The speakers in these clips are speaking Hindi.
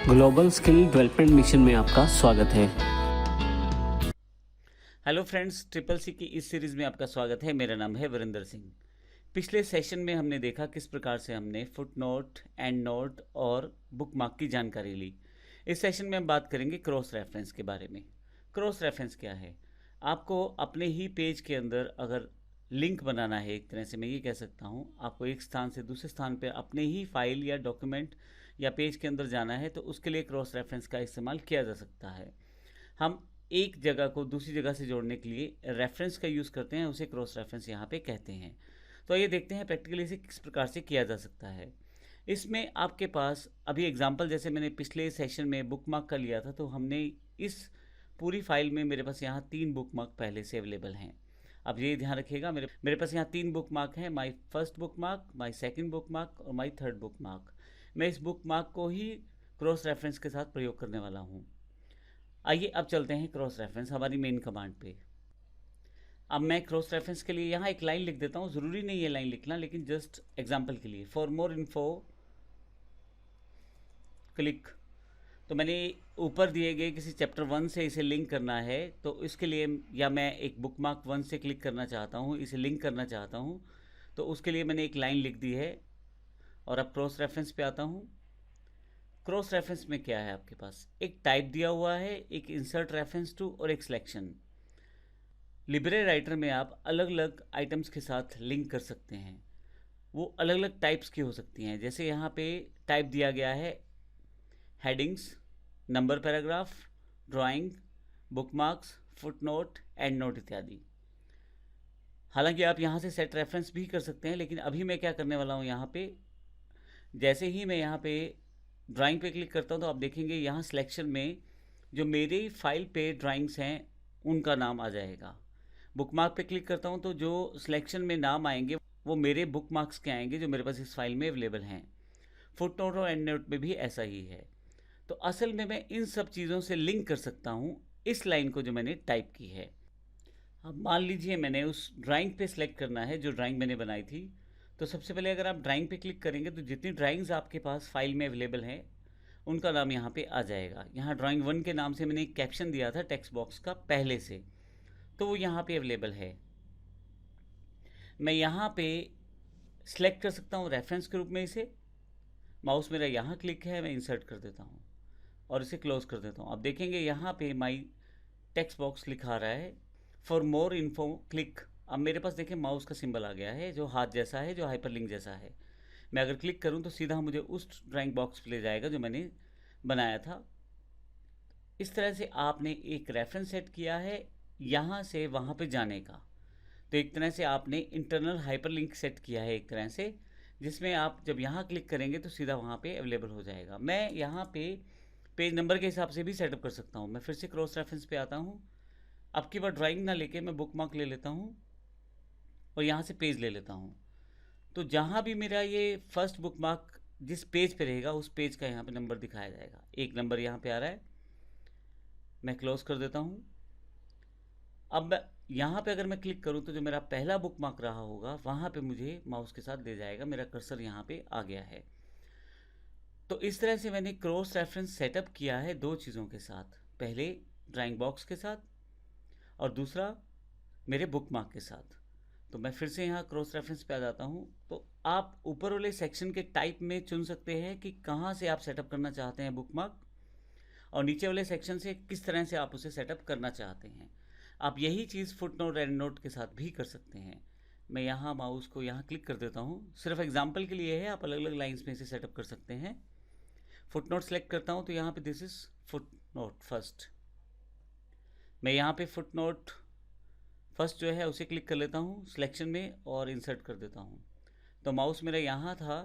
ग्लोबल स्किल डेवलपमेंट मिशन में आपका स्वागत है। हेलो फ्रेंड्स, ट्रिपल सी की इस सीरीज़ में आपका स्वागत है। मेरा नाम है वीरेंद्र सिंह। पिछले सेशन में हमने देखा किस प्रकार से हमने फुट नोट, एंड नोट और बुकमार्क की जानकारी ली। इस सेशन में हम बात करेंगे क्रॉस रेफरेंस के बारे में। क्रॉस रेफरेंस क्या है? आपको अपने ही पेज के अंदर अगर लिंक बनाना है, एक तरह से मैं ये कह सकता हूँ, आपको एक स्थान से दूसरे स्थान पर अपने ही फाइल या डॉक्यूमेंट या पेज के अंदर जाना है, तो उसके लिए क्रॉस रेफरेंस का इस्तेमाल किया जा सकता है। हम एक जगह को दूसरी जगह से जोड़ने के लिए रेफरेंस का यूज़ करते हैं, उसे क्रॉस रेफरेंस यहाँ पे कहते हैं। तो ये देखते हैं प्रैक्टिकली इसे किस प्रकार से किया जा सकता है। इसमें आपके पास अभी एग्जांपल, जैसे मैंने पिछले सेशन में बुकमार्क का लिया था, तो हमने इस पूरी फाइल में मेरे पास यहाँ 3 बुकमार्क पहले से अवेलेबल हैं। अब ये ध्यान रखिएगा, मेरे पास यहाँ 3 बुकमार्क हैं, my first bookmark, my second bookmark और माई थर्ड बुकमार्क। मैं इस बुकमार्क को ही क्रॉस रेफरेंस के साथ प्रयोग करने वाला हूँ। आइए अब चलते हैं क्रॉस रेफरेंस हमारी मेन कमांड पे। अब मैं क्रॉस रेफरेंस के लिए यहाँ एक लाइन लिख देता हूँ, ज़रूरी नहीं है लाइन लिखना, लेकिन जस्ट एग्जांपल के लिए। For more info click. तो मैंने ऊपर दिए गए किसी चैप्टर 1 से इसे लिंक करना है, तो इसके लिए, या मैं एक बुकमार्क 1 से क्लिक करना चाहता हूँ, इसे लिंक करना चाहता हूँ, तो उसके लिए मैंने एक लाइन लिख दी है। और अब क्रॉस रेफरेंस पे आता हूँ। क्रॉस रेफरेंस में क्या है, आपके पास एक टाइप दिया हुआ है, एक इंसर्ट रेफरेंस टू और एक सिलेक्शन। लिब्रे राइटर में आप अलग अलग आइटम्स के साथ लिंक कर सकते हैं। वो अलग अलग टाइप्स की हो सकती हैं। जैसे यहाँ पे टाइप दिया गया है headings, number paragraph, drawing, bookmarks, footnote, and note इत्यादि। हालांकि आप यहाँ से सेट रेफरेंस भी कर सकते हैं, लेकिन अभी मैं क्या करने वाला हूँ, यहाँ पे जैसे ही मैं यहाँ पे ड्राइंग पे क्लिक करता हूँ, तो आप देखेंगे यहाँ सिलेक्शन में जो मेरी फाइल पे ड्राइंग्स हैं उनका नाम आ जाएगा। बुकमार्क पे क्लिक करता हूँ, तो जो सिलेक्शन में नाम आएंगे वो मेरे बुकमार्क्स के आएंगे जो मेरे पास इस फाइल में अवेलेबल हैं। फुटनोट और एंड नोट में भी ऐसा ही है। तो असल में मैं इन सब चीज़ों से लिंक कर सकता हूँ इस लाइन को जो मैंने टाइप की है। अब मान लीजिए मैंने उस ड्राइंग पे सिलेक्ट करना है जो ड्राइंग मैंने बनाई थी। तो सबसे पहले अगर आप ड्राइंग पे क्लिक करेंगे, तो जितनी ड्राइंग्स आपके पास फाइल में अवेलेबल हैं उनका नाम यहाँ पे आ जाएगा। यहाँ ड्राइंग 1 के नाम से मैंने एक कैप्शन दिया था टेक्स्ट बॉक्स का पहले से, तो वो यहाँ पे अवेलेबल है। मैं यहाँ पे सिलेक्ट कर सकता हूँ रेफरेंस के रूप में इसे। माउस मेरा यहाँ क्लिक है, मैं इंसर्ट कर देता हूँ और इसे क्लोज कर देता हूँ। अब देखेंगे यहाँ पे माई टेक्स्ट बॉक्स लिखा रहा है फॉर मोर इन्फो क्लिक। अब मेरे पास देखें माउस का सिंबल आ गया है जो हाथ जैसा है, जो हाइपरलिंक जैसा है। मैं अगर क्लिक करूं तो सीधा मुझे उस ड्राइंग बॉक्स पे ले जाएगा जो मैंने बनाया था। इस तरह से आपने एक रेफरेंस सेट किया है यहाँ से वहाँ पे जाने का। तो एक तरह से आपने इंटरनल हाइपरलिंक सेट किया है एक तरह से, जिसमें आप जब यहाँ क्लिक करेंगे तो सीधा वहाँ पे अवेलेबल हो जाएगा। मैं यहाँ पे पेज नंबर के हिसाब से भी सेटअप कर सकता हूँ। मैं फिर से क्रॉस रेफरेंस पे आता हूँ। अब की बार ड्राइंग ना लेके मैं बुकमार्क ले लेता हूँ और यहाँ से पेज ले लेता हूँ। तो जहाँ भी मेरा ये फर्स्ट बुकमार्क जिस पेज पे रहेगा उस पेज का यहाँ पे नंबर दिखाया जाएगा। एक नंबर यहाँ पे आ रहा है, मैं क्लोज कर देता हूँ। अब यहाँ पे अगर मैं क्लिक करूँ तो जो मेरा पहला बुकमार्क रहा होगा वहाँ पे मुझे माउस के साथ ले जाएगा। मेरा कर्सर यहाँ पे आ गया है। तो इस तरह से मैंने क्रॉस रेफरेंस सेटअप किया है दो चीज़ों के साथ, पहले ड्राइंग बॉक्स के साथ और दूसरा मेरे बुकमार्क के साथ। तो मैं फिर से यहाँ क्रॉस रेफरेंस पे आ जाता हूँ। तो आप ऊपर वाले सेक्शन के टाइप में चुन सकते हैं कि कहाँ से आप सेटअप करना चाहते हैं बुकमार्क, और नीचे वाले सेक्शन से किस तरह से आप उसे सेटअप करना चाहते हैं। आप यही चीज़ फुटनोट एंड नोट के साथ भी कर सकते हैं। मैं यहाँ माउस को यहाँ क्लिक कर देता हूँ, सिर्फ एग्जाम्पल के लिए है, आप अलग अलग लाइन्स में इसे सेटअप कर सकते हैं। फुटनोट सेलेक्ट करता हूँ तो यहाँ पे दिस इज़ फुटनोट फर्स्ट। मैं यहाँ पे फुटनोट फर्स्ट जो है उसे क्लिक कर लेता हूँ सिलेक्शन में और इंसर्ट कर देता हूँ। तो माउस मेरा यहाँ था,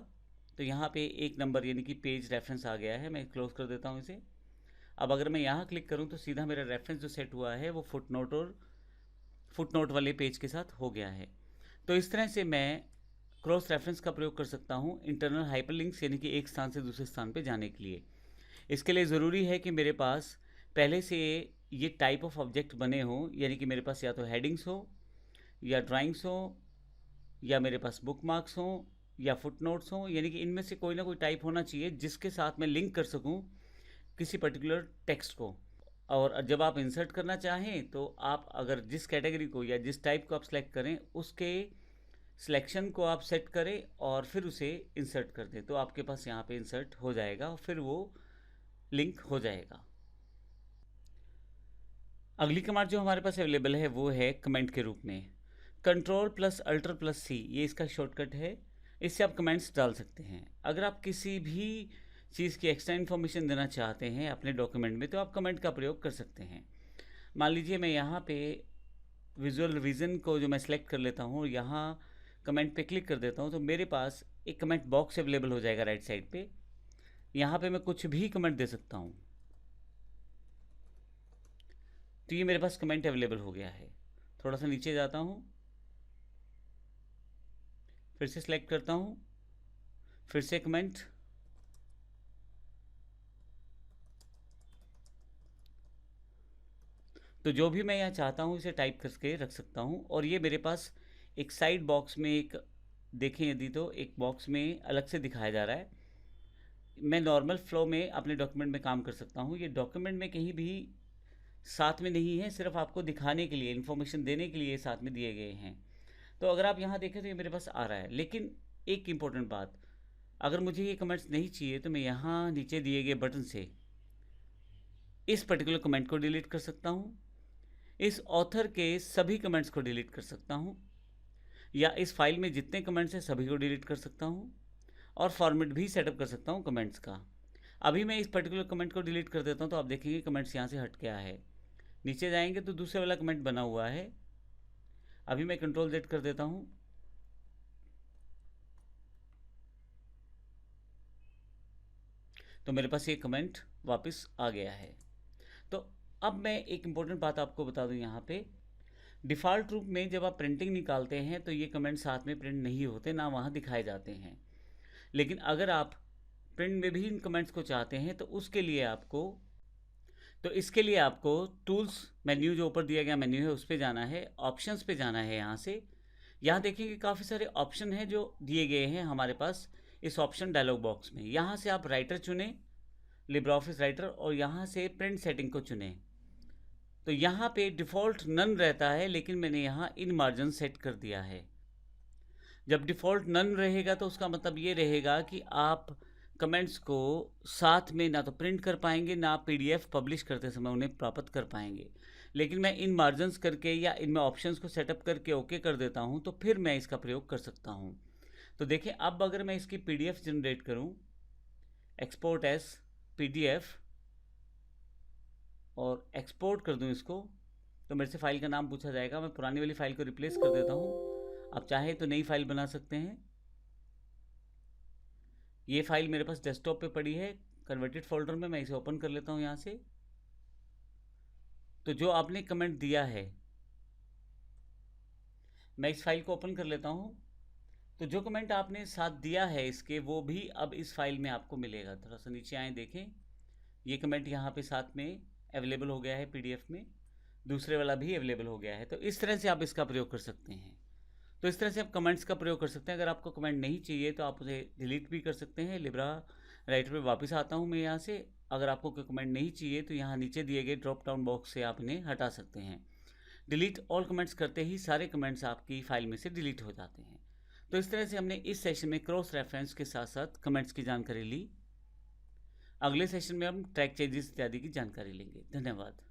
तो यहाँ पे एक नंबर यानी कि पेज रेफरेंस आ गया है। मैं क्लोज कर देता हूँ इसे। अब अगर मैं यहाँ क्लिक करूँ तो सीधा मेरा रेफरेंस जो सेट हुआ है वो फुटनोट और फुटनोट वाले पेज के साथ हो गया है। तो इस तरह से मैं क्रॉस रेफरेंस का प्रयोग कर सकता हूँ इंटरनल हाइपरलिंक्स यानी कि एक स्थान से दूसरे स्थान पर जाने के लिए। इसके लिए ज़रूरी है कि मेरे पास पहले से ये टाइप ऑफ ऑब्जेक्ट बने हों, यानी कि मेरे पास या तो हेडिंग्स हो या ड्राइंग्स हो या मेरे पास बुकमार्क्स हो या फुटनोट्स हो, यानी कि इनमें से कोई ना कोई टाइप होना चाहिए जिसके साथ मैं लिंक कर सकूं किसी पर्टिकुलर टेक्स्ट को। और जब आप इंसर्ट करना चाहें तो आप अगर जिस कैटेगरी को या जिस टाइप को आप सेलेक्ट करें उसके सिलेक्शन को आप सेट करें और फिर उसे इंसर्ट कर दें, तो आपके पास यहाँ पे इंसर्ट हो जाएगा और फिर वो लिंक हो जाएगा। अगली कमांड जो हमारे पास अवेलेबल है वो है कमेंट के रूप में। Ctrl+Alt+C ये इसका शॉर्टकट है, इससे आप कमेंट्स डाल सकते हैं। अगर आप किसी भी चीज़ की एक्स्ट्रा इन्फॉर्मेशन देना चाहते हैं अपने डॉक्यूमेंट में तो आप कमेंट का प्रयोग कर सकते हैं। मान लीजिए मैं यहाँ पे विजुअल रिवीजन को जो मैं सेलेक्ट कर लेता हूँ, यहाँ कमेंट पे क्लिक कर देता हूँ तो मेरे पास एक कमेंट बॉक्स अवेलेबल हो जाएगा राइट साइड पे। यहाँ पे मैं कुछ भी कमेंट दे सकता हूँ, तो ये मेरे पास कमेंट अवेलेबल हो गया है। थोड़ा सा नीचे जाता हूँ, फिर से सिलेक्ट करता हूँ, फिर से कमेंट, तो जो भी मैं यहाँ चाहता हूँ इसे टाइप करके रख सकता हूँ। और ये मेरे पास एक साइड बॉक्स में एक देखें यदि तो एक बॉक्स में अलग से दिखाया जा रहा है। मैं नॉर्मल फ्लो में अपने डॉक्यूमेंट में काम कर सकता हूँ, ये डॉक्यूमेंट में कहीं भी साथ में नहीं है, सिर्फ आपको दिखाने के लिए, इन्फॉर्मेशन देने के लिए साथ में दिए गए हैं। तो अगर आप यहाँ देखें तो ये मेरे पास आ रहा है। लेकिन एक इम्पोर्टेंट बात, अगर मुझे ये कमेंट्स नहीं चाहिए तो मैं यहाँ नीचे दिए गए बटन से इस पर्टिकुलर कमेंट को डिलीट कर सकता हूँ, इस ऑथर के सभी कमेंट्स को डिलीट कर सकता हूँ, या इस फाइल में जितने कमेंट्स हैं सभी को डिलीट कर सकता हूँ, और फॉर्मेट भी सेटअप कर सकता हूँ कमेंट्स का। अभी मैं इस पर्टिकुलर कमेंट को डिलीट कर देता हूँ तो आप देखेंगे कमेंट्स यहाँ से हट गया है। नीचे जाएंगे तो दूसरे वाला कमेंट बना हुआ है। अभी मैं Ctrl+Z कर देता हूँ, तो मेरे पास ये कमेंट वापस आ गया है। तो अब मैं एक इम्पोर्टेंट बात आपको बता दूं, यहाँ पे डिफ़ॉल्ट रूप में जब आप प्रिंटिंग निकालते हैं तो ये कमेंट साथ में प्रिंट नहीं होते, ना वहाँ दिखाए जाते हैं। लेकिन अगर आप प्रिंट में भी इन कमेंट्स को चाहते हैं तो इसके लिए आपको टूल्स मेन्यू जो ऊपर दिया गया मेन्यू है उस पर जाना है, ऑप्शंस पे जाना है। यहाँ से यहाँ देखेंगे काफ़ी सारे ऑप्शन हैं जो दिए गए हैं हमारे पास इस ऑप्शन डायलॉग बॉक्स में। यहाँ से आप राइटर चुनें, लिब्रे ऑफिस राइटर, और यहाँ से प्रिंट सेटिंग को चुनें। तो यहाँ पे डिफ़ॉल्ट नन रहता है, लेकिन मैंने यहाँ इन मार्जिन सेट कर दिया है। जब डिफ़ॉल्ट नन रहेगा तो उसका मतलब ये रहेगा कि आप कमेंट्स को साथ में ना तो प्रिंट कर पाएंगे, ना PDF पब्लिश करते समय उन्हें प्राप्त कर पाएंगे। लेकिन मैं इन मार्जिन्स करके या इनमें ऑप्शंस को सेटअप करके ओके कर देता हूँ तो फिर मैं इसका प्रयोग कर सकता हूँ। तो देखिए, अब अगर मैं इसकी PDF जनरेट करूँ, एक्सपोर्ट एज PDF, और एक्सपोर्ट कर दूं इसको, तो मेरे से फ़ाइल का नाम पूछा जाएगा। मैं पुरानी वाली फ़ाइल को रिप्लेस कर देता हूँ। आप चाहे तो नई फ़ाइल बना सकते हैं। ये फ़ाइल मेरे पास डेस्कटॉप पे पड़ी है कन्वर्टेड फोल्डर में, मैं इसे ओपन कर लेता हूँ यहाँ से। तो जो आपने कमेंट दिया है, मैं इस फाइल को ओपन कर लेता हूँ। तो जो कमेंट आपने साथ दिया है इसके, वो भी अब इस फाइल में आपको मिलेगा। थोड़ा सा नीचे आए, देखें ये कमेंट यहाँ पे साथ में अवेलेबल हो गया है PDF में, दूसरे वाला भी अवेलेबल हो गया है। तो इस तरह से आप इसका प्रयोग कर सकते हैं। तो इस तरह से आप कमेंट्स का प्रयोग कर सकते हैं। अगर आपको कमेंट नहीं चाहिए तो आप उसे डिलीट भी कर सकते हैं। लिब्रा राइटर पे वापस आता हूँ मैं यहाँ से। अगर आपको कोई कमेंट नहीं चाहिए तो यहाँ नीचे दिए गए ड्रॉप डाउन बॉक्स से आप इन्हें हटा सकते हैं। डिलीट ऑल कमेंट्स करते ही सारे कमेंट्स आपकी फाइल में से डिलीट हो जाते हैं। तो इस तरह से हमने इस सेशन में क्रॉस रेफरेंस के साथ साथ कमेंट्स की जानकारी ली। अगले सेशन में हम ट्रैक चेंजेस इत्यादि की जानकारी लेंगे। धन्यवाद।